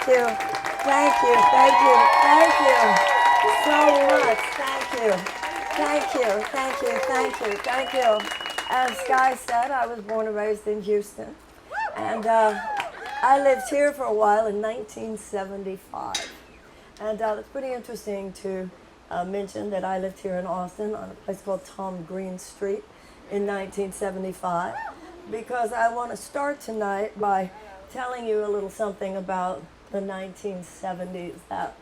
Thank you. Thank you. Thank you. Thank you so much. Thank you. Thank you. Thank you. Thank you. Thank you. As Guy said, I was born and raised in Houston. And I lived here for a while in 1975. And it's pretty interesting to mention that I lived here in Austin on a place called Tom Green Street in 1975, because I want to start tonight by telling you a little something about the 1970s, that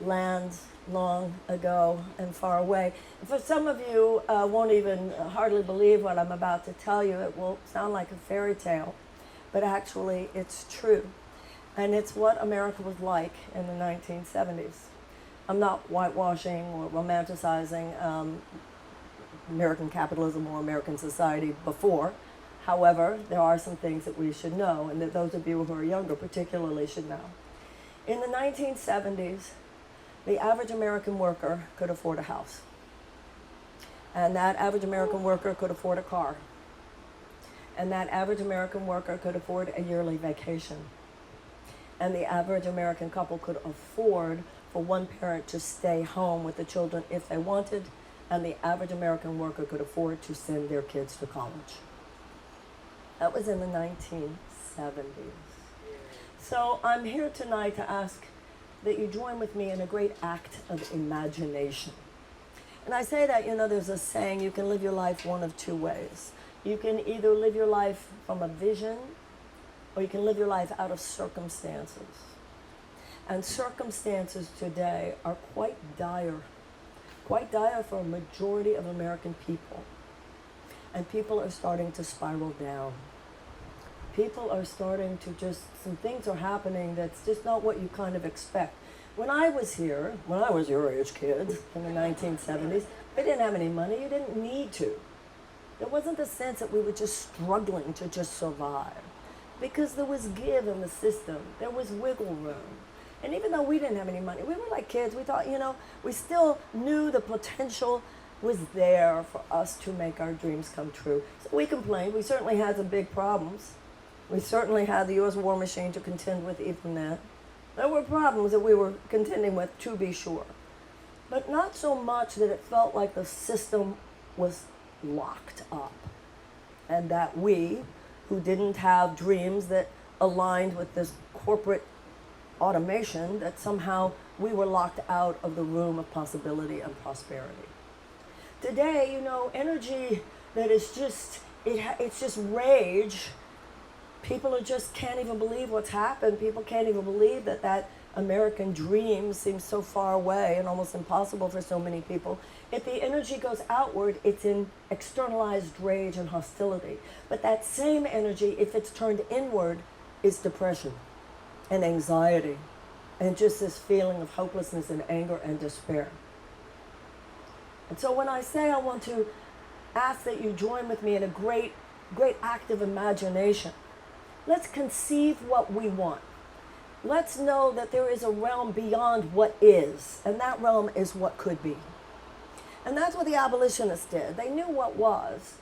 lands long ago and far away. For some of you won't even hardly believe what I'm about to tell you. It will sound like a fairy tale, but actually it's true. And it's what America was like in the 1970s. I'm not whitewashing or romanticizing American capitalism or American society before. However, there are some things that we should know, and that those of you who are younger particularly should know. In the 1970s, the average American worker could afford a house. And that average American worker could afford a car. And that average American worker could afford a yearly vacation. And the average American couple could afford for one parent to stay home with the children if they wanted, and the average American worker could afford to send their kids to college. That was in the 1970s. So I'm here tonight to ask that you join with me in a great act of imagination. And I say that, there's a saying, you can live your life one of two ways. You can either live your life from a vision, or you can live your life out of circumstances. And circumstances today are quite dire for a majority of American people. And people are starting to spiral down. People are starting to some things are happening that's just not what you kind of expect. When I was your age, kids, in the 1970s, we didn't have any money. You didn't need to. There wasn't the sense that we were just struggling to just survive, because there was give in the system. There was wiggle room. And even though we didn't have any money, we were like kids. We thought, we still knew the potential was there for us to make our dreams come true. So we complained. We certainly had some big problems. We certainly had the U.S. war machine to contend with even then. There were problems that we were contending with, to be sure. But not so much that it felt like the system was locked up, and that we, who didn't have dreams that aligned with this corporate automation, that somehow we were locked out of the room of possibility and prosperity. Today, energy that is it's just rage. People can't even believe what's happened. People can't even believe that American dream seems so far away and almost impossible for so many people. If the energy goes outward, it's in externalized rage and hostility. But that same energy, if it's turned inward, is depression and anxiety and just this feeling of hopelessness and anger and despair. And so when I say I want to ask that you join with me in a great act of imagination, let's conceive what we want. Let's know that there is a realm beyond what is, and that realm is what could be. And that's what the abolitionists did. They knew what was,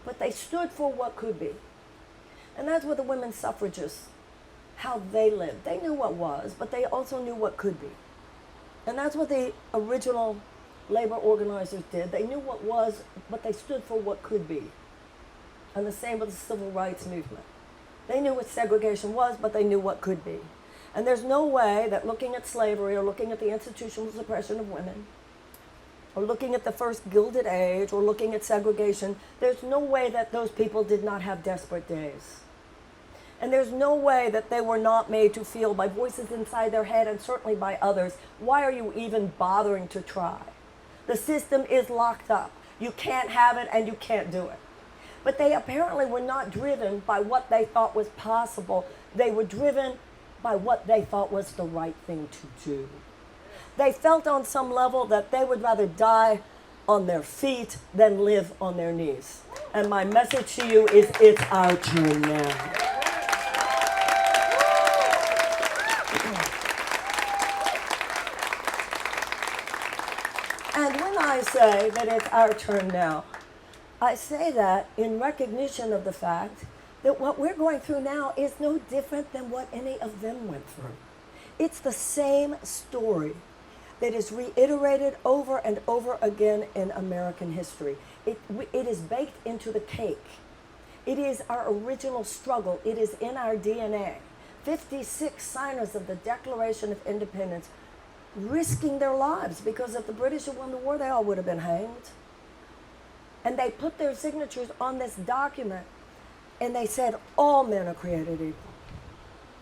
but they stood for what could be. And that's what the women's suffragists, how they lived. They knew what was, but they also knew what could be. And that's what the original labor organizers did. They knew what was, but they stood for what could be. And the same with the civil rights movement. They knew what segregation was, but they knew what could be. And there's no way that looking at slavery or looking at the institutional suppression of women or looking at the first Gilded Age or looking at segregation, there's no way that those people did not have desperate days. And there's no way that they were not made to feel by voices inside their head, and certainly by others, why are you even bothering to try? The system is locked up. You can't have it and you can't do it. But they apparently were not driven by what they thought was possible. They were driven by what they thought was the right thing to do. They felt on some level that they would rather die on their feet than live on their knees. And my message to you is, it's our turn now. And when I say that it's our turn now, I say that in recognition of the fact that what we're going through now is no different than what any of them went through. It's the same story that is reiterated over and over again in American history. It is baked into the cake. It is our original struggle. It is in our DNA. 56 signers of the Declaration of Independence risking their lives, because if the British had won the war, they all would have been hanged. And they put their signatures on this document, and they said all men are created equal,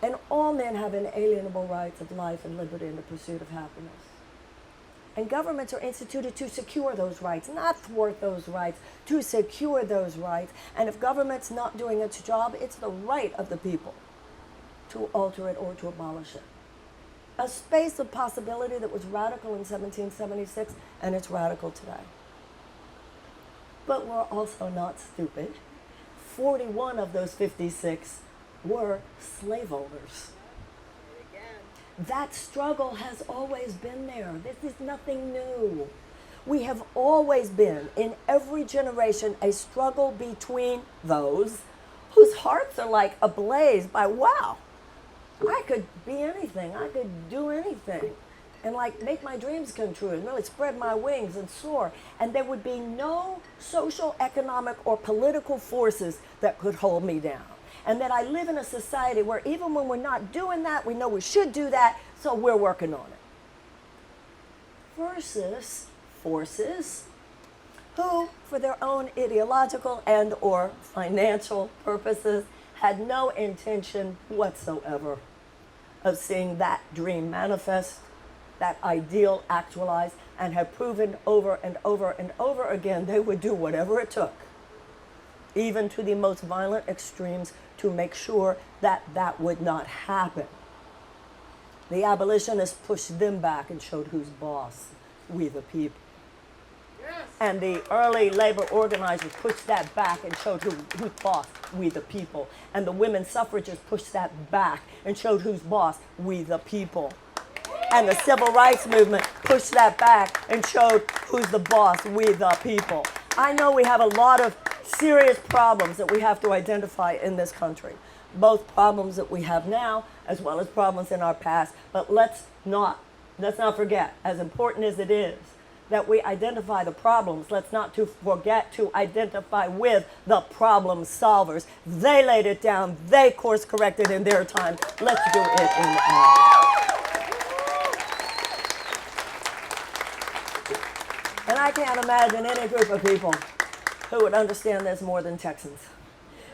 and all men have inalienable rights of life and liberty and the pursuit of happiness. And governments are instituted to secure those rights, not thwart those rights, to secure those rights. And if government's not doing its job, it's the right of the people to alter it or to abolish it. A space of possibility that was radical in 1776, and it's radical today. But we're also not stupid. 41 of those 56 were slaveholders. That struggle has always been there. This is nothing new. We have always been, in every generation, a struggle between those whose hearts are like ablaze by, wow, I could be anything, I could do anything, and like make my dreams come true and really spread my wings and soar. And there would be no social, economic, or political forces that could hold me down. And that I live in a society where even when we're not doing that, we know we should do that, so we're working on it. Versus forces who, for their own ideological and or financial purposes, had no intention whatsoever of seeing that dream manifest, that ideal actualized, and have proven over and over and over again they would do whatever it took, even to the most violent extremes, to make sure that that would not happen. The abolitionists pushed them back and showed who's boss, we the people. Yes. And the early labor organizers pushed that back and showed who's boss, we the people. And the women suffragists pushed that back and showed who's boss, we the people. And the civil rights movement pushed that back and showed who's the boss, we the people. I know we have a lot of serious problems that we have to identify in this country, both problems that we have now as well as problems in our past. But let's not forget, as important as it is that we identify the problems, let's not forget to identify with the problem solvers. They laid it down, they course corrected in their time. Let's do it in ours. And I can't imagine any group of people who would understand this more than Texans.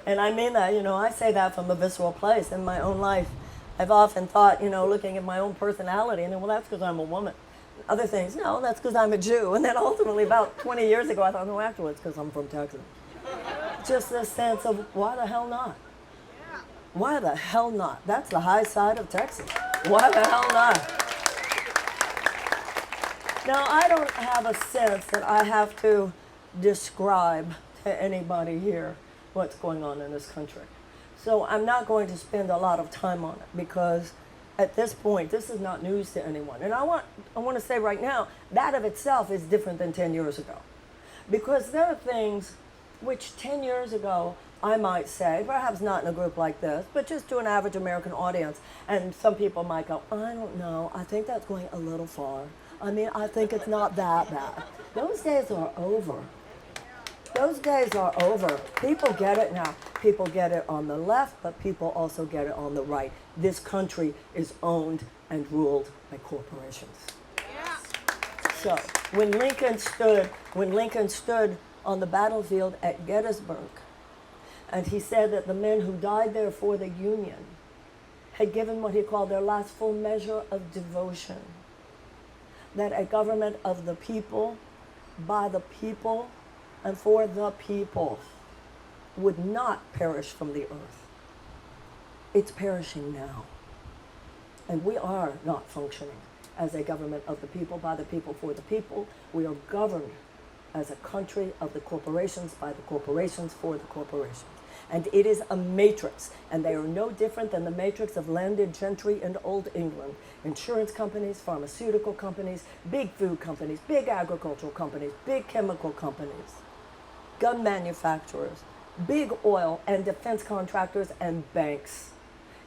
And I mean that, I say that from a visceral place in my own life. I've often thought, looking at my own personality, and well, that's because I'm a woman. Other things, no, that's because I'm a Jew. And then ultimately, about 20 years ago, I thought, no, actually, it's because I'm from Texas. Just this sense of, why the hell not? Why the hell not? That's the high side of Texas. Why the hell not? Now, I don't have a sense that I have to describe to anybody here what's going on in this country. So I'm not going to spend a lot of time on it, because at this point, this is not news to anyone. And I want to say right now, that of itself is different than 10 years ago. Because there are things which 10 years ago, I might say, perhaps not in a group like this, but just to an average American audience, and some people might go, I don't know, I think that's going a little far. I mean, I think it's not that bad. Those days are over. Those days are over. People get it now. People get it on the left, but people also get it on the right. This country is owned and ruled by corporations. Yeah. So when Lincoln stood on the battlefield at Gettysburg, and he said that the men who died there for the Union had given what he called their last full measure of devotion, that a government of the people, by the people, and for the people would not perish from the earth. It's perishing now. And we are not functioning as a government of the people, by the people, for the people. We are governed as a country of the corporations, by the corporations, for the corporations. And it is a matrix, and they are no different than the matrix of landed gentry in old England. Insurance companies, pharmaceutical companies, big food companies, big agricultural companies, big chemical companies, gun manufacturers, big oil and defense contractors and banks.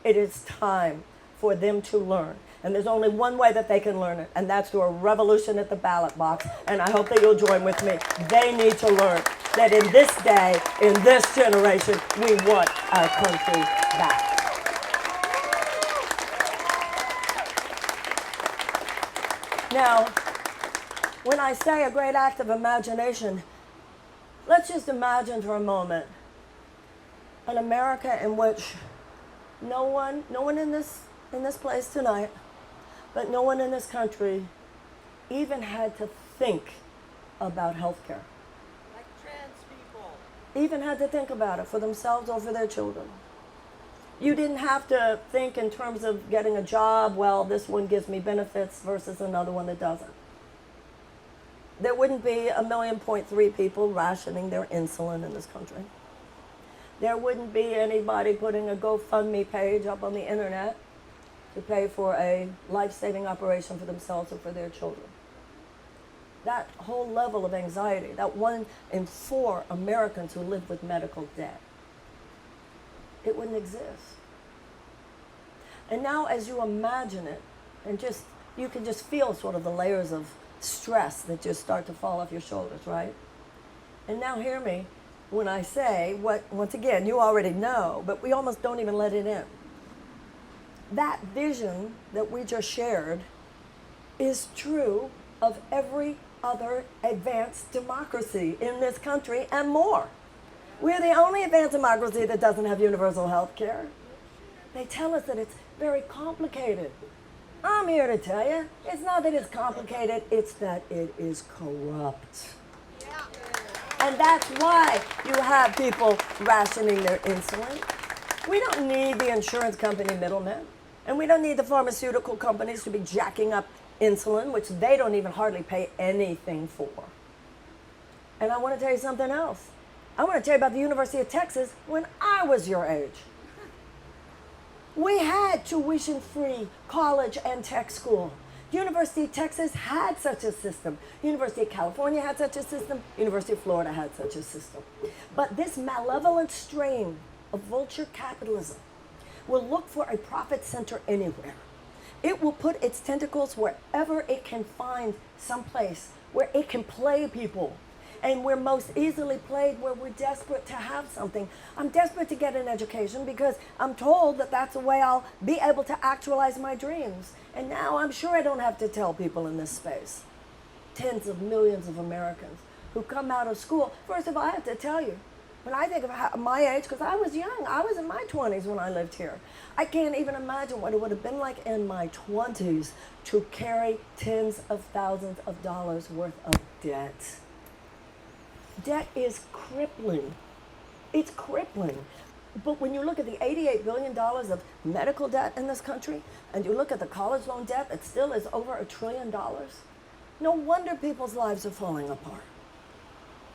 It is time for them to learn. And there's only one way that they can learn it, and that's through a revolution at the ballot box. And I hope that you'll join with me. They need to learn that in this day, in this generation, we want our country back. Now, when I say a great act of imagination, let's just imagine for a moment an America in which no one in this place tonight, but no one in this country even had to think about health care. Like trans people. Even had to think about it for themselves or for their children. You didn't have to think in terms of getting a job, well, this one gives me benefits versus another one that doesn't. There wouldn't be 1.3 million people rationing their insulin in this country. There wouldn't be anybody putting a GoFundMe page up on the internet to pay for a life-saving operation for themselves or for their children. That whole level of anxiety, that 1 in 4 Americans who live with medical debt, it wouldn't exist. And now as you imagine it, and you can just feel sort of the layers of stress that just start to fall off your shoulders, right? And now hear me when I say what, once again, you already know, but we almost don't even let it in. That vision that we just shared is true of every other advanced democracy in this country and more. We're the only advanced democracy that doesn't have universal health care. They tell us that it's very complicated. I'm here to tell you, it's not that it's complicated, it's that it is corrupt. And that's why you have people rationing their insulin. We don't need the insurance company middlemen, and we don't need the pharmaceutical companies to be jacking up insulin, which they don't even hardly pay anything for. And I want to tell you something else. I want to tell you about the University of Texas when I was your age. We had tuition-free college and tech school. University of Texas had such a system. University of California had such a system. University of Florida had such a system. But this malevolent strain of vulture capitalism will look for a profit center anywhere. It will put its tentacles wherever it can find some place where it can play people. And we're most easily played where we're desperate to have something. I'm desperate to get an education because I'm told that that's the way I'll be able to actualize my dreams. And now I'm sure I don't have to tell people in this space, tens of millions of Americans who come out of school. First of all, I have to tell you, when I think of my age, because I was young, I was in my 20s when I lived here. I can't even imagine what it would have been like in my 20s to carry tens of thousands of dollars worth of debt. Debt is crippling. It's crippling. But when you look at the $88 billion of medical debt in this country, and you look at the college loan debt that still is over $1 trillion, no wonder people's lives are falling apart.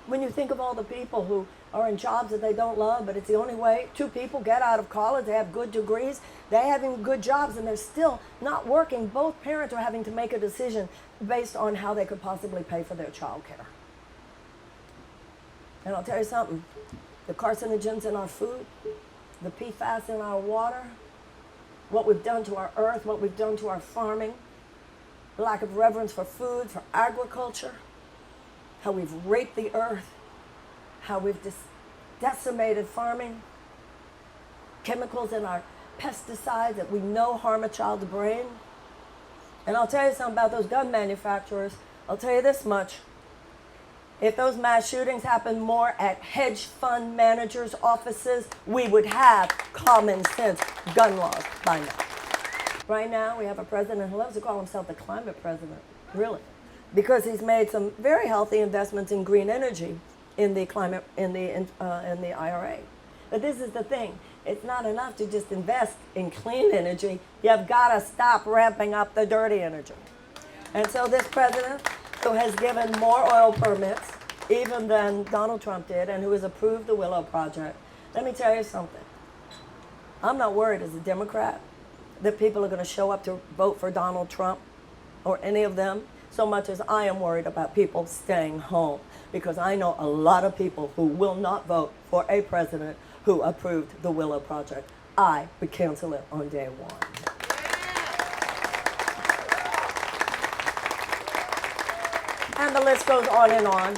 When you think of all the people who are in jobs that they don't love, but it's the only way 2 people get out of college, they have good degrees, they're having good jobs, and they're still not working. Both parents are having to make a decision based on how they could possibly pay for their child care. And I'll tell you something, the carcinogens in our food, the PFAS in our water, what we've done to our earth, what we've done to our farming, the lack of reverence for food, for agriculture, how we've raped the earth, how we've decimated farming, chemicals in our pesticides that we know harm a child's brain. And I'll tell you something about those gun manufacturers. I'll tell you this much. If those mass shootings happened more at hedge fund managers' offices, we would have common sense gun laws by now. Right now, we have a president who loves to call himself the climate president, really, because he's made some very healthy investments in green energy in the climate, in the IRA. But this is the thing. It's not enough to just invest in clean energy. You've got to stop ramping up the dirty energy. And so this president, who has given more oil permits even than Donald Trump did, and who has approved the Willow Project. Let me tell you something. I'm not worried as a Democrat that people are going to show up to vote for Donald Trump or any of them so much as I am worried about people staying home, because I know a lot of people who will not vote for a president who approved the Willow Project. I would cancel it on day one. And the list goes on and on.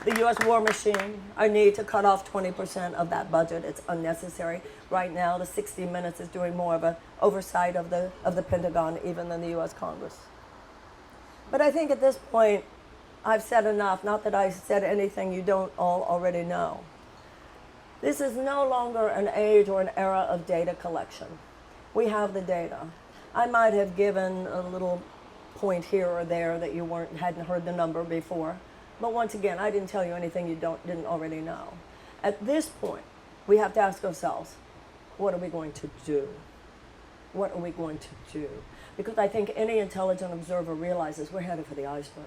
The U.S. war machine, our need to cut off 20% of that budget. It's unnecessary. Right now, the 60 Minutes is doing more of an oversight of the Pentagon even than the U.S. Congress. But I think at this point, I've said enough. Not that I said anything you don't all already know. This is no longer an age or an era of data collection. We have the data. I might have given a little point here or there that you hadn't heard the number before. But once again, I didn't tell you anything you didn't already know. At this point, we have to ask ourselves, what are we going to do? What are we going to do? Because I think any intelligent observer realizes we're headed for the iceberg.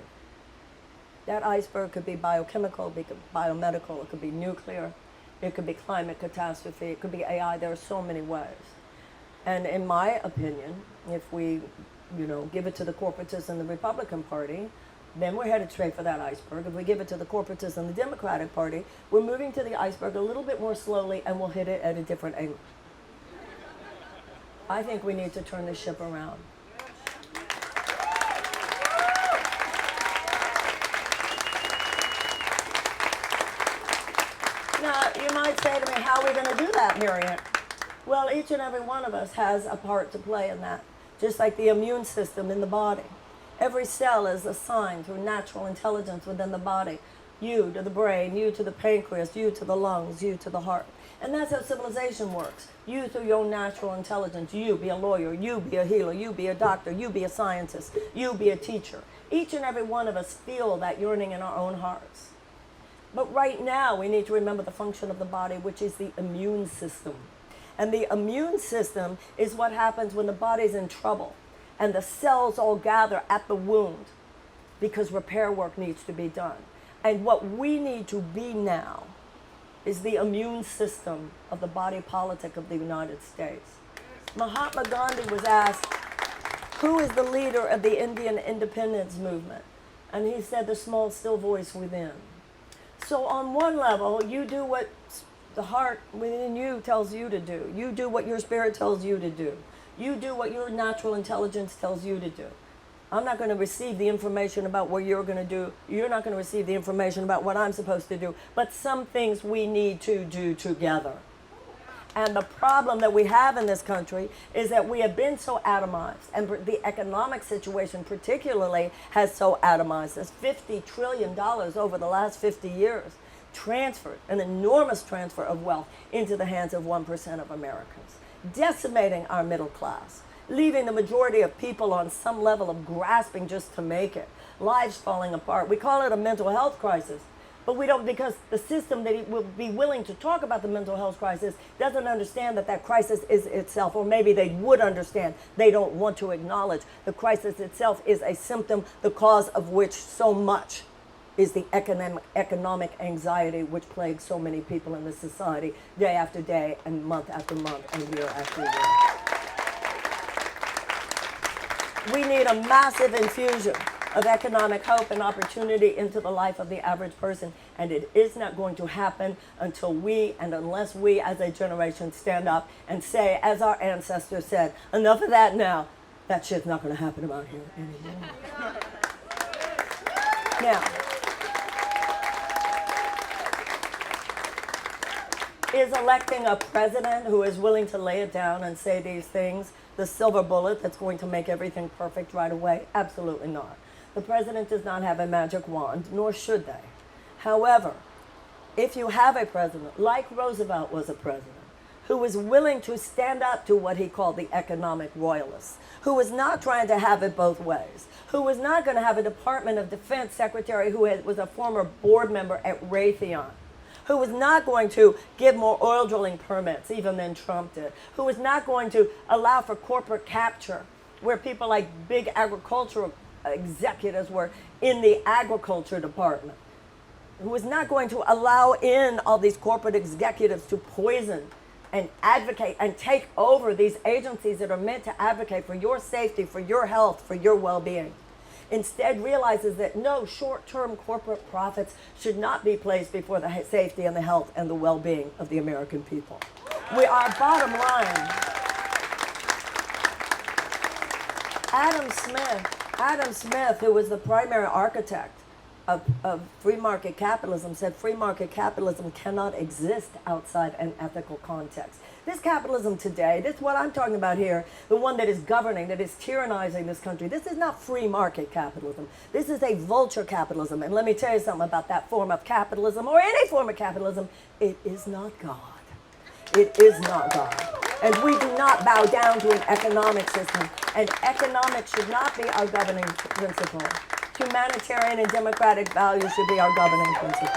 That iceberg could be biochemical, it could be biomedical, it could be nuclear, it could be climate catastrophe, it could be AI. There are so many ways. And in my opinion, if we, give it to the corporatists in the Republican Party, then we're headed straight for that iceberg. If we give it to the corporatists in the Democratic Party, we're moving to the iceberg a little bit more slowly, and we'll hit it at a different angle. I think we need to turn the ship around. Now, you might say to me, how are we going to do that, Marianne? Well, each and every one of us has a part to play in that, just like the immune system in the body. Every cell is assigned through natural intelligence within the body. You to the brain, you to the pancreas, you to the lungs, you to the heart. And that's how civilization works. You through your own natural intelligence, you be a lawyer, you be a healer, you be a doctor, you be a scientist, you be a teacher. Each and every one of us feel that yearning in our own hearts. But right now, we need to remember the function of the body, which is the immune system. And the immune system is what happens when the body's in trouble and the cells all gather at the wound because repair work needs to be done. And what we need to be now is the immune system of the body politic of the United States. Mahatma Gandhi was asked, who is the leader of the Indian independence movement? And he said, the small, still voice within. So on one level, you do what the heart within you tells you to do. You do what your spirit tells you to do. You do what your natural intelligence tells you to do. I'm not going to receive the information about what you're going to do. You're not going to receive the information about what I'm supposed to do. But some things we need to do together. And the problem that we have in this country is that we have been so atomized, and the economic situation particularly has so atomized us. $50 trillion over the last 50 years transferred, an enormous transfer of wealth into the hands of 1% of Americans, decimating our middle class, leaving the majority of people on some level of grasping just to make it, lives falling apart. We call it a mental health crisis, but we don't, because the system that will be willing to talk about the mental health crisis doesn't understand that that crisis is itself, or maybe they would understand, they don't want to acknowledge the crisis itself is a symptom, the cause of which so much is the economic anxiety which plagues so many people in this society day after day and month after month and year after year. We need a massive infusion of economic hope and opportunity into the life of the average person, and it is not going to happen until we and unless we as a generation stand up and say, as our ancestors said, enough of that now. That shit's not going to happen about here anymore. Now, is electing a president who is willing to lay it down and say these things the silver bullet that's going to make everything perfect right away? Absolutely not. The president does not have a magic wand, nor should they. However, if you have a president, like Roosevelt was a president, who was willing to stand up to what he called the economic royalists, who was not trying to have it both ways, who was not going to have a Department of Defense secretary who was a former board member at Raytheon, who was not going to give more oil drilling permits, even than Trump did, who was not going to allow for corporate capture, where people like big agricultural executives were in the agriculture department, who was not going to allow in all these corporate executives to poison and advocate and take over these agencies that are meant to advocate for your safety, for your health, for your well-being. instead realizes that no, short-term corporate profits should not be placed before the safety and the health and the well-being of the American people. Our bottom line, Adam Smith, who was the primary architect of free market capitalism, said free market capitalism cannot exist outside an ethical context. This capitalism today, this is what I'm talking about here, the one that is governing, that is tyrannizing this country, this is not free market capitalism. This is a vulture capitalism. And let me tell you something about that form of capitalism, or any form of capitalism. It is not God. It is not God. And we do not bow down to an economic system. And economics should not be our governing principle. Humanitarian and democratic values should be our governing principle.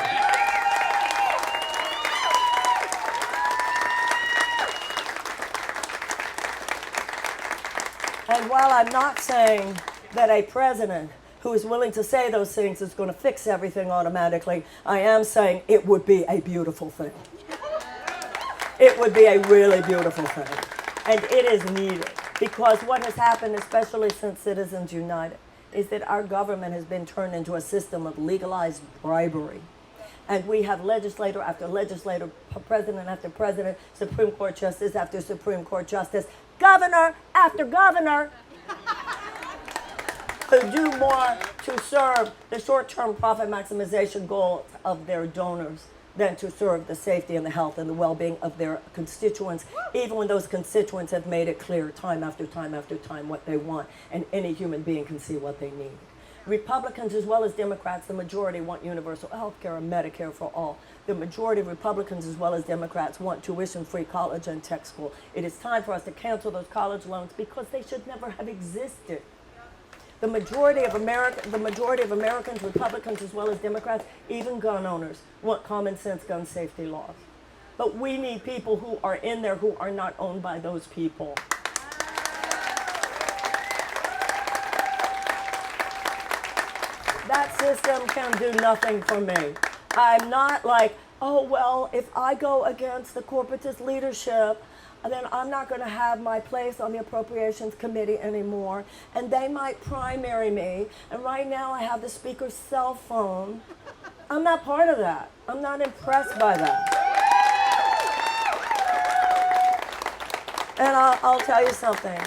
And while I'm not saying that a president who is willing to say those things is going to fix everything automatically, I am saying it would be a beautiful thing. It would be a really beautiful thing. And it is needed. Because what has happened, especially since Citizens United, is that our government has been turned into a system of legalized bribery. And we have legislator after legislator, president after president, Supreme Court justice after Supreme Court justice, governor after governor, who do more to serve the short-term profit maximization goals of their donors than to serve the safety and the health and the well-being of their constituents, even when those constituents have made it clear time after time after time what they want, and any human being can see what they need. Republicans as well as Democrats, the majority want universal health care and Medicare for all. The majority of Republicans as well as Democrats want tuition-free college and tech school. It is time for us to cancel those college loans because they should never have existed. The majority of Americans, Republicans as well as Democrats, even gun owners, want common sense gun safety laws. But we need people who are in there who are not owned by those people. That system can do nothing for me. I'm not like, oh, well, if I go against the corporatist leadership, then I'm not going to have my place on the Appropriations Committee anymore, and they might primary me, and right now I have the Speaker's cell phone. I'm not part of that. I'm not impressed by that. And I'll tell you something.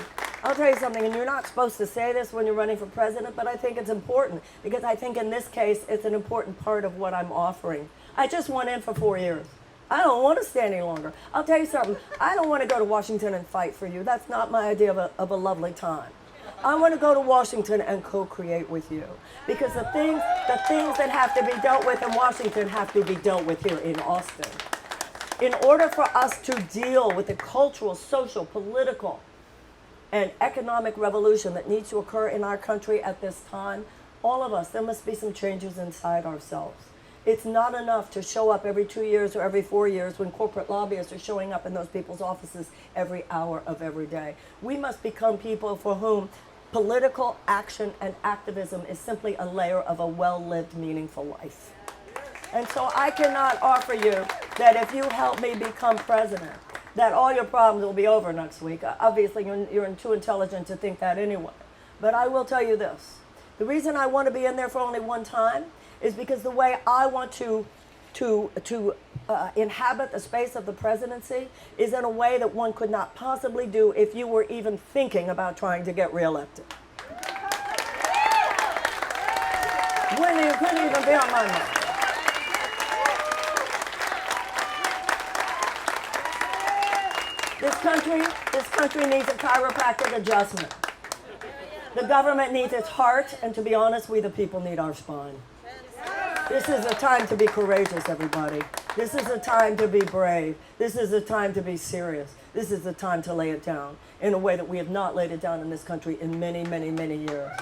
I'll tell you something, and you're not supposed to say this when you're running for president, but I think it's important, because I think in this case, it's an important part of what I'm offering. I just went in for 4 years. I don't want to stay any longer. I'll tell you something. I don't want to go to Washington and fight for you. That's not my idea of a lovely time. I want to go to Washington and co-create with you. Because the things that have to be dealt with in Washington have to be dealt with here in Austin. In order for us to deal with the cultural, social, political, and economic revolution that needs to occur in our country at this time, all of us, there must be some changes inside ourselves. It's not enough to show up every 2 years or every 4 years when corporate lobbyists are showing up in those people's offices every hour of every day. We must become people for whom political action and activism is simply a layer of a well-lived, meaningful life. And so I cannot offer you that if you help me become president, that all your problems will be over next week. Obviously, you're too intelligent to think that anyway. But I will tell you this. The reason I want to be in there for only one time is because the way I want to inhabit the space of the presidency is in a way that one could not possibly do if you were even thinking about trying to get reelected. When you couldn't even be on my mind. This country needs a chiropractic adjustment. The government needs its heart, and to be honest, we the people need our spine. This is a time to be courageous, everybody. This is a time to be brave. This is a time to be serious. This is a time to lay it down in a way that we have not laid it down in this country in many, many, many years.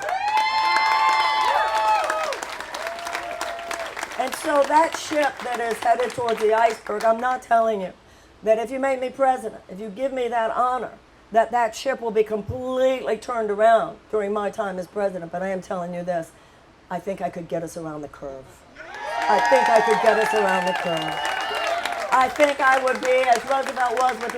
And so that ship that is headed towards the iceberg, I'm not telling you that if you make me president, if you give me that honor, that ship will be completely turned around during my time as president. But I am telling you this, I think I could get us around the curve. I think I could get us around the curve. I think I would be, as Roosevelt was with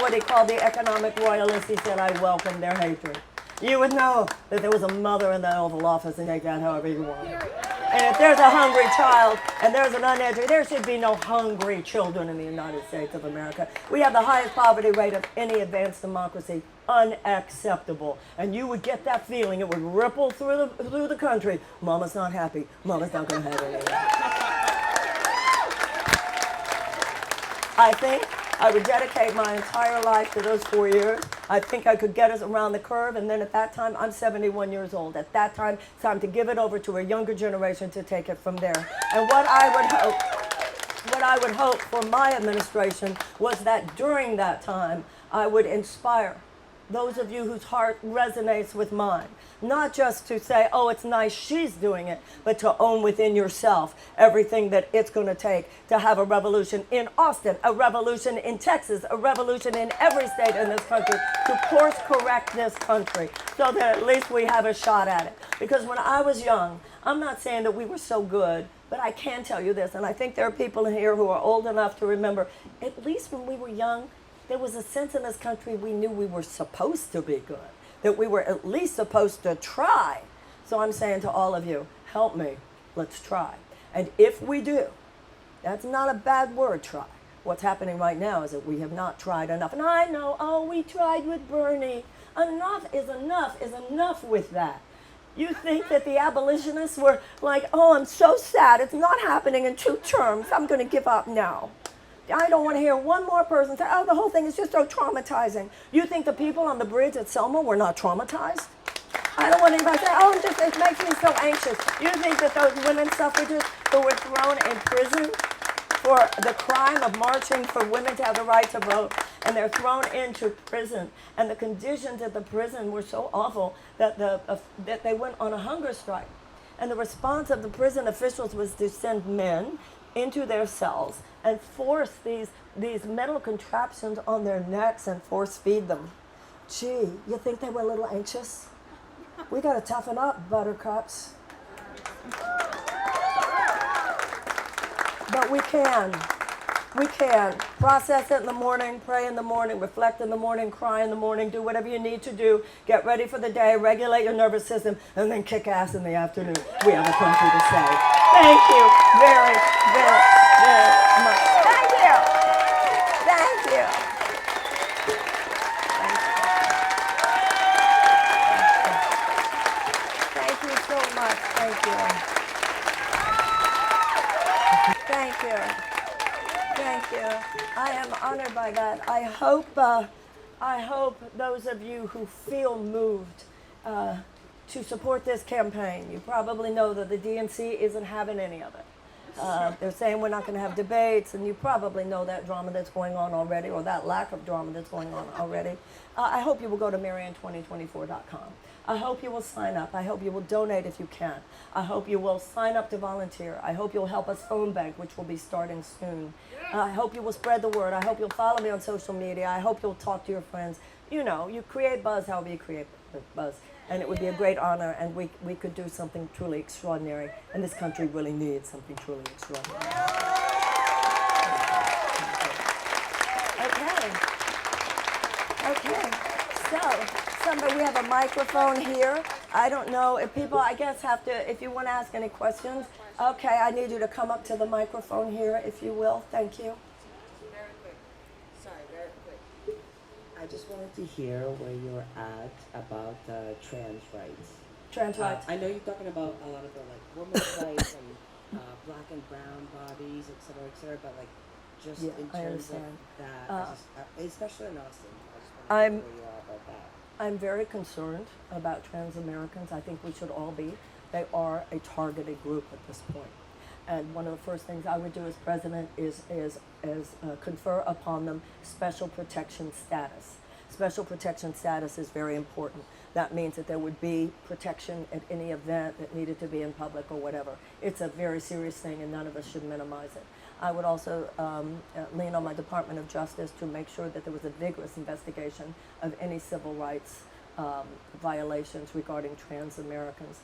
what he called the economic royalists. He said, I welcome their hatred. you would know that there was a mother in that Oval Office and take that however you want. And if there's a hungry child and there's an uneducated, there should be no hungry children in the United States of America. We have the highest poverty rate of any advanced democracy. Unacceptable. And you would get that feeling. It would ripple through the country. Mama's not happy. Mama's not going to have any of that. I think I would dedicate my entire life to those 4 years. I think I could get us around the curve, and then at that time, I'm 71 years old. At that time, it's time to give it over to a younger generation to take it from there. And what I would hope for my administration was that during that time, I would inspire those of you whose heart resonates with mine. Not just to say, oh, it's nice she's doing it, but to own within yourself everything that it's going to take to have a revolution in Austin, a revolution in Texas, a revolution in every state in this country to course correct this country so that at least we have a shot at it. Because when I was young, I'm not saying that we were so good, but I can tell you this, and I think there are people in here who are old enough to remember, at least when we were young, there was a sense in this country we knew we were supposed to be good, that we were at least supposed to try. So I'm saying to all of you, help me, let's try. And if we do, that's not a bad word, try. What's happening right now is that we have not tried enough. And I know, oh, we tried with Bernie. Enough is enough with that. You think that the abolitionists were like, oh, I'm so sad, it's not happening in 2 terms, I'm going to give up now. I don't want to hear one more person say, oh, the whole thing is just so traumatizing. You think the people on the bridge at Selma were not traumatized? I don't want anybody to say, oh, it makes me so anxious. You think that those women suffragists who were thrown in prison for the crime of marching for women to have the right to vote, and they're thrown into prison, and the conditions at the prison were so awful that that they went on a hunger strike. And the response of the prison officials was to send men into their cells and force these metal contraptions on their necks and force feed them. Gee, you think they were a little anxious? We got to toughen up, buttercups. But we can. We can. Process it in the morning, pray in the morning, reflect in the morning, cry in the morning, do whatever you need to do, get ready for the day, regulate your nervous system, and then kick ass in the afternoon. We have a country to save. Thank you very, very, very much. Thank you. Thank you. Thank you so much. Thank you. Thank you. Thank you. I am honored by that. I hope those of you who feel moved to support this campaign. You probably know that the DNC isn't having any of it. They're saying we're not going to have debates, and you probably know that drama that's going on already, or that lack of drama that's going on already. I hope you will go to Marianne2024.com. I hope you will sign up. I hope you will donate if you can. I hope you will sign up to volunteer. I hope you'll help us phone bank, which will be starting soon. I hope you will spread the word. I hope you'll follow me on social media. I hope you'll talk to your friends. You know, you create buzz however you create buzz. And it would be a great honor, and we could do something truly extraordinary. And this country really needs something truly extraordinary. Okay. So we have a microphone here. I don't know if people, I guess, have to, if you want to ask any questions. Okay, I need you to come up to the microphone here, if you will. Thank you. Very quick. Sorry, very quick. I just wanted to hear where you're at about trans rights. Trans rights. I know you're talking about a lot of the women's rights and black and brown bodies, et cetera, but just in terms of that, especially in Austin. I just wanted to know where you are about that. I'm very concerned about trans Americans. I think we should all be. They are a targeted group at this point. And one of the first things I would do as president is confer upon them special protection status. Special protection status is very important. That means that there would be protection at any event that needed to be in public or whatever. It's a very serious thing, and none of us should minimize it. I would also lean on my Department of Justice to make sure that there was a vigorous investigation of any civil rights violations regarding trans Americans.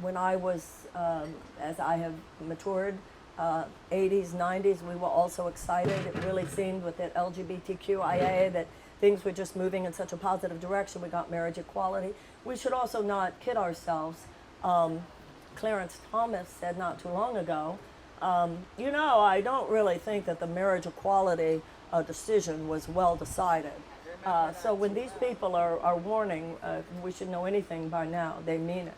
When I was, as I have matured, 80s, 90s, we were also excited. It really seemed with that LGBTQIA things were just moving in such a positive direction. We got marriage equality. We should also not kid ourselves. Clarence Thomas said not too long ago, you know, I don't really think that the marriage equality decision was well decided. So when these people are warning, we should know anything by now, they mean it.